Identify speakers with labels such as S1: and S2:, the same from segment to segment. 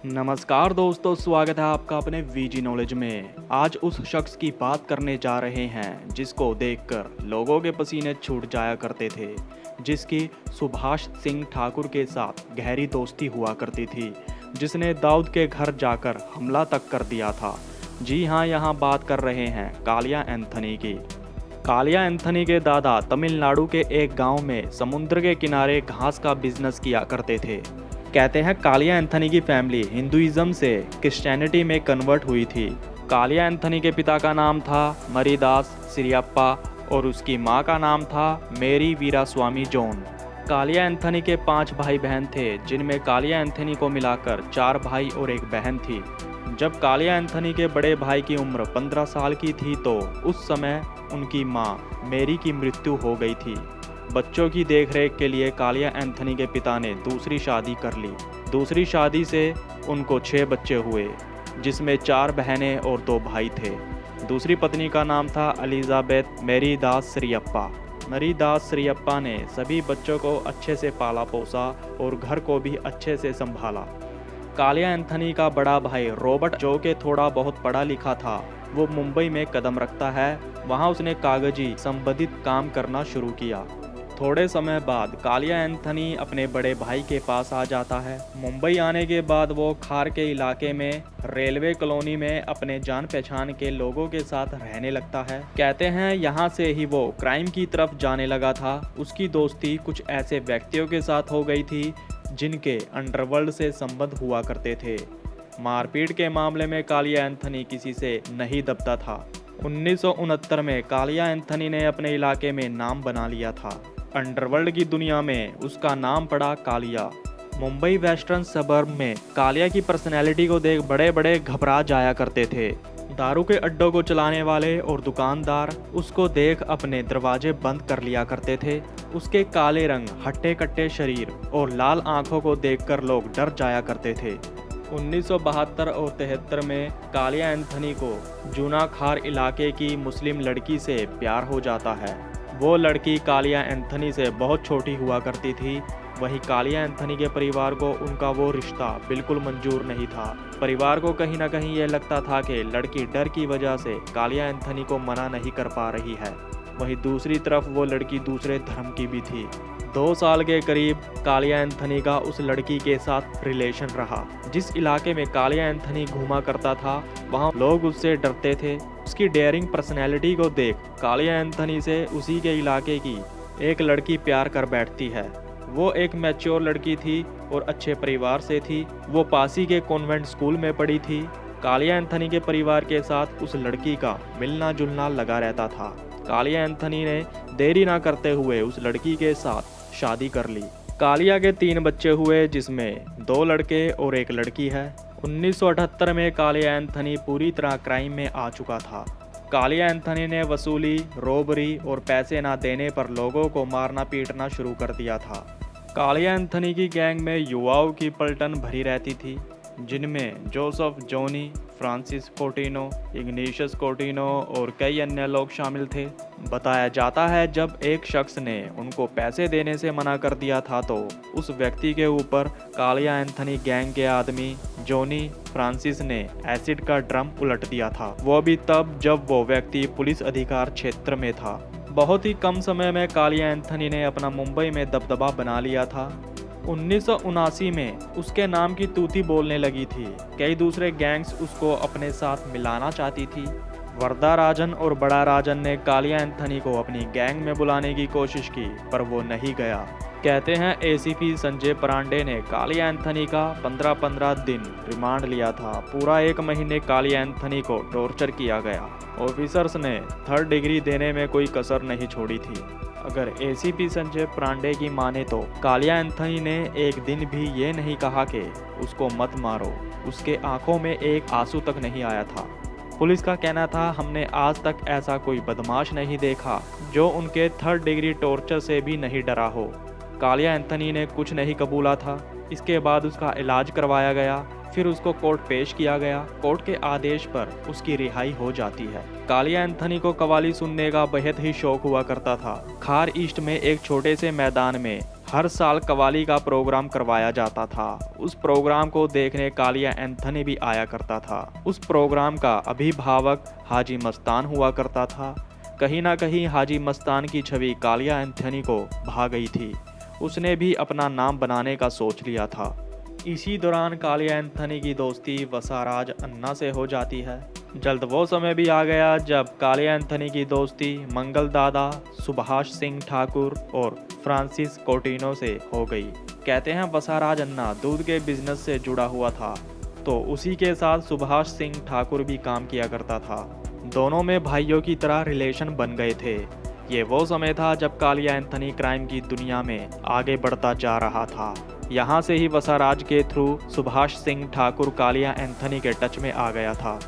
S1: नमस्कार दोस्तों, स्वागत है आपका अपने वीजी नॉलेज में। आज उस शख्स की बात करने जा रहे हैं जिसको देखकर लोगों के पसीने छूट जाया करते थे, जिसकी सुभाष सिंह ठाकुर के साथ गहरी दोस्ती हुआ करती थी, जिसने दाऊद के घर जाकर हमला तक कर दिया था। जी हाँ, यहाँ बात कर रहे हैं कालिया एंथनी की। कालिया एंथनी के दादा तमिलनाडु के एक गांव में समुद्र के किनारे घास का बिजनेस किया करते थे। कहते हैं कालिया एंथनी की फैमिली हिंदुइज्म से क्रिश्चियनिटी में कन्वर्ट हुई थी। कालिया एंथनी के पिता का नाम था मरीदास सिरियप्पा और उसकी मां का नाम था मेरी वीरास्वामी जॉन। कालिया एंथनी के 5 भाई बहन थे, जिनमें कालिया एंथनी को मिलाकर 4 भाई और 1 बहन थी। जब कालिया एंथनी के बड़े भाई की उम्र 15 साल की थी तो उस समय उनकी मां मेरी की मृत्यु हो गई थी। बच्चों की देखरेख के लिए कालिया एंथनी के पिता ने दूसरी शादी कर ली। दूसरी शादी से उनको 6 बच्चे हुए, जिसमें 4 बहनें और 2 भाई थे। दूसरी पत्नी का नाम था एलिजाबेथ मैरी दास श्रीयप्पा। मैरी दास श्रीयप्पा ने सभी बच्चों को अच्छे से पाला पोसा और घर को भी अच्छे से संभाला। कालिया एंथनी का बड़ा भाई रॉबर्ट, जो कि थोड़ा बहुत पढ़ा लिखा था, वो मुंबई में कदम रखता है। वहाँ उसने कागजी संबंधित काम करना शुरू किया। थोड़े समय बाद कालिया एंथनी अपने बड़े भाई के पास आ जाता है। मुंबई आने के बाद वो खार के इलाके में रेलवे कॉलोनी में अपने जान पहचान के लोगों के साथ रहने लगता है। कहते हैं यहाँ से ही वो क्राइम की तरफ जाने लगा था। उसकी दोस्ती कुछ ऐसे व्यक्तियों के साथ हो गई थी जिनके अंडरवर्ल्ड से संबंध हुआ करते थे। मारपीट के मामले में कालिया एंथनी किसी से नहीं दबता था। 1969 में कालिया एंथनी ने अपने इलाके में नाम बना लिया था। अंडरवर्ल्ड की दुनिया में उसका नाम पड़ा कालिया। मुंबई वेस्टर्न सबर्ब में कालिया की पर्सनैलिटी को देख बड़े बड़े घबरा जाया करते थे। दारू के अड्डों को चलाने वाले और दुकानदार उसको देख अपने दरवाजे बंद कर लिया करते थे। उसके काले रंग, हट्टे कट्टे शरीर और लाल आंखों को देखकर लोग डर जाया करते थे। 1972 और 73 में कालिया एंथनी को जूना खार इलाके की मुस्लिम लड़की से प्यार हो जाता है। वो लड़की कालिया एंथनी से बहुत छोटी हुआ करती थी। वहीं कालिया एंथनी के परिवार को उनका वो रिश्ता बिल्कुल मंजूर नहीं था। परिवार को कहीं ना कहीं ये लगता था कि लड़की डर की वजह से कालिया एंथनी को मना नहीं कर पा रही है। वहीं दूसरी तरफ वो लड़की दूसरे धर्म की भी थी। 2 साल के करीब कालिया एंथनी का उस लड़की के साथ रिलेशन रहा। जिस इलाके में कालिया एंथनी घूमा करता था, वहाँ लोग उससे डरते थे। उसकी डेयरिंग पर्सनैलिटी को देख कालिया एंथनी से उसी के इलाके की एक लड़की प्यार कर बैठती है। वो एक मैच्योर लड़की थी और अच्छे परिवार से थी। वो पासी के कॉन्वेंट स्कूल में पढ़ी थी। कालिया एंथनी के परिवार के साथ उस लड़की का मिलना जुलना लगा रहता था। कालिया एंथनी ने देरी ना करते हुए उस लड़की के साथ शादी कर ली। कालिया के 3 बच्चे हुए, जिसमें 2 लड़के और 1 लड़की है। 1978 में कालिया एंथनी पूरी तरह क्राइम में आ चुका था। कालिया एंथनी ने वसूली, रॉबरी और पैसे ना देने पर लोगों को मारना पीटना शुरू कर दिया था। कालिया एंथनी की गैंग में युवाओं की पलटन भरी रहती थी, जिनमें जोसेफ जोनी, फ्रांसिस कोटिनो, इग्नेशियस कोटिनो और कई अन्य लोग शामिल थे। बताया जाता है जब एक शख्स ने उनको पैसे देने से मना कर दिया था तो उस व्यक्ति के ऊपर कालिया एंथनी गैंग के आदमी जोनी फ्रांसिस ने एसिड का ड्रम उलट दिया था। वो भी तब जब वो व्यक्ति पुलिस अधिकार क्षेत्र में था। बहुत ही कम समय में कालिया एंथनी ने अपना मुंबई में दबदबा बना लिया था। 1979 में उसके नाम की तूती बोलने लगी थी। कई दूसरे गैंग्स उसको अपने साथ मिलाना चाहती थी। वर्दा राजन और बड़ा राजन ने कालिया एंथनी को अपनी गैंग में बुलाने की कोशिश की, पर वो नहीं गया। कहते हैं एसीपी संजय परांडे ने कालिया एंथनी का 15-15 दिन रिमांड लिया था। पूरा 1 महीने कालिया एंथनी को टॉर्चर किया गया। ऑफिसर्स ने 3rd डिग्री देने में कोई कसर नहीं छोड़ी थी। अगर एसीपी संजय परांडे की माने तो कालिया एंथनी ने एक दिन भी ये नहीं कहा कि उसको मत मारो। उसके आंखों में एक आंसू तक नहीं आया था। पुलिस का कहना था, हमने आज तक ऐसा कोई बदमाश नहीं देखा जो उनके 3rd डिग्री टॉर्चर से भी नहीं डरा हो। कालिया एंथनी ने कुछ नहीं कबूला था। इसके बाद उसका इलाज करवाया गया, फिर उसको कोर्ट पेश किया गया। कोर्ट के आदेश पर उसकी रिहाई हो जाती है। कालिया एंथनी को कव्वाली सुनने का बेहद ही शौक हुआ करता था। खार ईस्ट में एक छोटे से मैदान में हर साल कव्वाली का प्रोग्राम करवाया जाता था। उस प्रोग्राम को देखने कालिया एंथनी भी आया करता था। उस प्रोग्राम का अभिभावक हाजी मस्तान हुआ करता था। कहीं ना कहीं हाजी मस्तान की छवि कालिया एंथनी को भा गई थी। उसने भी अपना नाम बनाने का सोच लिया था। इसी दौरान कालिया एंथनी की दोस्ती वसाराज अन्ना से हो जाती है। जल्द वो समय भी आ गया जब कालिया एंथनी की दोस्ती मंगल दादा, सुभाष सिंह ठाकुर और फ्रांसिस कोटिनो से हो गई। कहते हैं वसाराज अन्ना दूध के बिजनेस से जुड़ा हुआ था, तो उसी के साथ सुभाष सिंह ठाकुर भी काम किया करता था। दोनों में भाइयों की तरह रिलेशन बन गए थे। ये वो समय था जब कालिया एंथनी क्राइम की दुनिया में आगे बढ़ता जा रहा था। यहाँ से ही वसाराज के थ्रू सुभाष सिंह ठाकुर कालिया एंथनी के टच में आ गया था।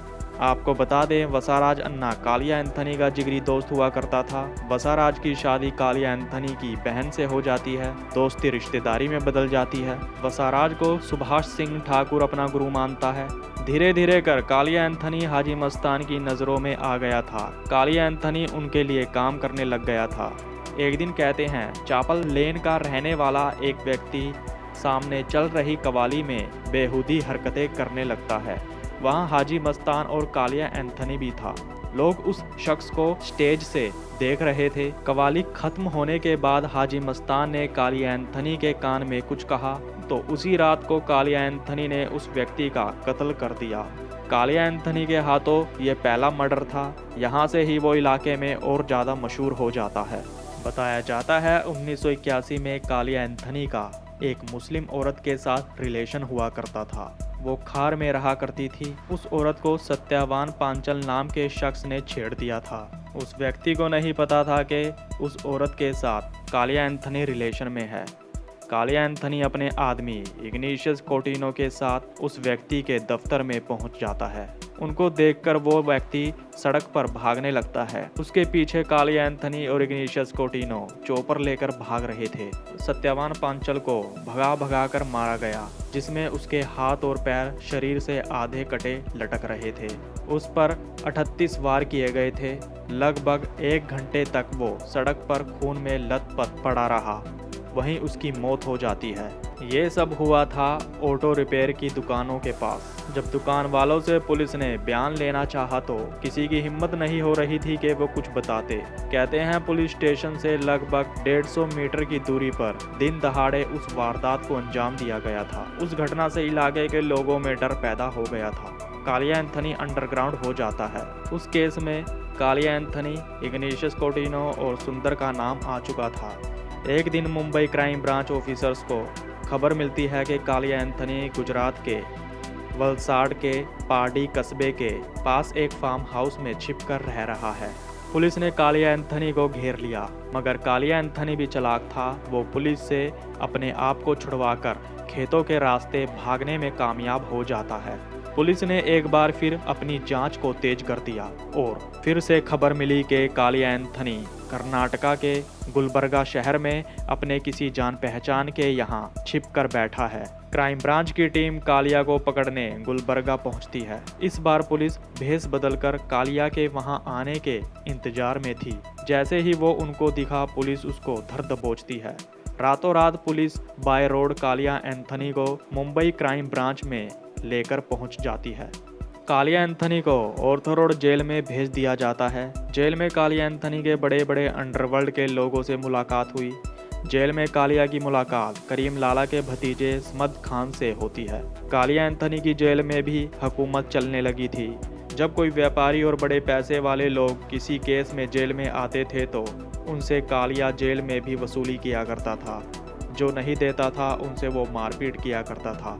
S1: आपको बता दें, वसाराज अन्ना कालिया एंथनी का जिगरी दोस्त हुआ करता था। वसाराज की शादी कालिया एंथनी की बहन से हो जाती है। दोस्ती रिश्तेदारी में बदल जाती है। वसाराज को सुभाष सिंह ठाकुर अपना गुरु मानता है। धीरे धीरे कर कालिया एंथनी हाजी मस्तान की नज़रों में आ गया था। कालिया एंथनी उनके लिए काम करने लग गया था। एक दिन कहते हैं चापल लेन का रहने वाला एक व्यक्ति सामने चल रही कव्वाली में बेहुदी हरकतें करने लगता है। वहाँ हाजी मस्तान और कालिया एंथनी भी था। लोग उस शख्स को स्टेज से देख रहे थे। कव्वाली खत्म होने के बाद हाजी मस्तान ने कालिया एंथनी के कान में कुछ कहा तो उसी रात को कालिया एंथनी ने उस व्यक्ति का कत्ल कर दिया। कालिया एंथनी के हाथों ये पहला मर्डर था। यहाँ से ही वो इलाके में और ज़्यादा मशहूर हो जाता है। बताया जाता है 1981 में कालिया एंथनी का एक मुस्लिम औरत के साथ रिलेशन हुआ करता था। वो खार में रहा करती थी। उस औरत को सत्यवान पांचल नाम के शख्स ने छेड़ दिया था। उस व्यक्ति को नहीं पता था कि उस औरत के साथ कालिया एंथनी रिलेशन में है। कालिया एंथनी अपने आदमी इग्निशियस कोटिनो के साथ उस व्यक्ति के दफ्तर में पहुंच जाता है। उनको देखकर वो व्यक्ति सड़क पर भागने लगता है। उसके पीछे कालिया एंथनी और इग्निशियस कोटिनो चोपर लेकर भाग रहे थे। सत्यवान पांचल को भगा भगा कर मारा गया, जिसमें उसके हाथ और पैर शरीर से आधे कटे लटक रहे थे। उस पर 38 वार किए गए थे। लगभग 1 घंटे तक वो सड़क पर खून में लथपथ पड़ा रहा। वहीं उसकी मौत हो जाती है। ये सब हुआ था ऑटो रिपेयर की दुकानों के पास। जब दुकान वालों से पुलिस ने बयान लेना चाहा तो किसी की हिम्मत नहीं हो रही थी कि वो कुछ बताते। कहते हैं पुलिस स्टेशन से लगभग 150 मीटर की दूरी पर दिन दहाड़े उस वारदात को अंजाम दिया गया था। उस घटना से इलाके के लोगों में डर पैदा हो गया था। कालिया एंथनी अंडरग्राउंड हो जाता है। उस केस में कालिया एंथनी, इग्निशियस कोटिनो और सुंदर का नाम आ चुका था। एक दिन मुंबई क्राइम ब्रांच ऑफिसर्स को खबर मिलती है कि कालिया एंथनी गुजरात के वलसाड के पार्डी कस्बे के पास एक फार्म हाउस में छिपकर रह रहा है। पुलिस ने कालिया एंथनी को घेर लिया, मगर कालिया एंथनी भी चालाक था। वो पुलिस से अपने आप को छुड़वाकर खेतों के रास्ते भागने में कामयाब हो जाता है। पुलिस ने एक बार फिर अपनी जांच को तेज कर दिया और फिर से खबर मिली कि कालिया एंथनी कर्नाटका के गुलबर्गा शहर में अपने किसी जान पहचान के यहाँ छिप कर बैठा है। क्राइम ब्रांच की टीम कालिया को पकड़ने गुलबर्गा पहुंचती है। इस बार पुलिस भेस बदलकर कालिया के वहां आने के इंतजार में थी। जैसे ही वो उनको दिखा, पुलिस उसको धर दबोचती है। रातों रात police by road Kaliya Anthony को मुंबई क्राइम ब्रांच में लेकर पहुंच जाती है। कालिया एंथनी को ऑर्थो रोड जेल में भेज दिया जाता है। जेल में कालिया एंथनी के बड़े बड़े अंडरवर्ल्ड के लोगों से मुलाकात हुई। जेल में कालिया की मुलाकात करीम लाला के भतीजे समद खान से होती है। कालिया एंथनी की जेल में भी हुकूमत चलने लगी थी। जब कोई व्यापारी और बड़े पैसे वाले लोग किसी केस में जेल में आते थे तो उनसे कालिया जेल में भी वसूली किया करता था। जो नहीं देता था उनसे वो मारपीट किया करता था।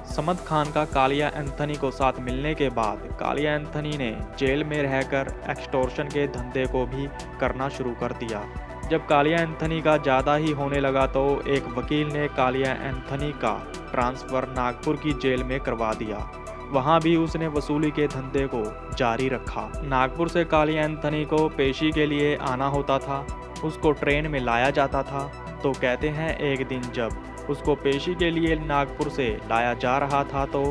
S1: समद खान का कालिया एंथनी को साथ मिलने के बाद कालिया एंथनी ने जेल में रहकर एक्सटॉर्शन के धंधे को भी करना शुरू कर दिया। जब कालिया एंथनी का ज़्यादा ही होने लगा तो एक वकील ने कालिया एंथनी का ट्रांसफ़र नागपुर की जेल में करवा दिया। वहाँ भी उसने वसूली के धंधे को जारी रखा। नागपुर से कालिया एंथनी को पेशी के लिए आना होता था। उसको ट्रेन में लाया जाता था। तो कहते हैं एक दिन जब उसको पेशी के लिए नागपुर से लाया जा रहा था तो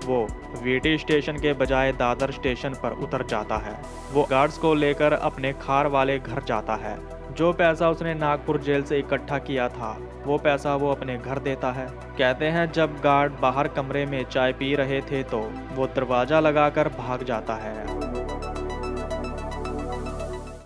S1: वो वीटी स्टेशन के बजाय दादर स्टेशन पर उतर जाता है। वो गार्ड्स को लेकर अपने खार वाले घर जाता है, जो पैसा उसने नागपुर जेल से इकट्ठा किया था वो पैसा वो अपने घर देता है। कहते हैं जब गार्ड बाहर कमरे में चाय पी रहे थे तो वो दरवाज़ा लगाकर भाग जाता है।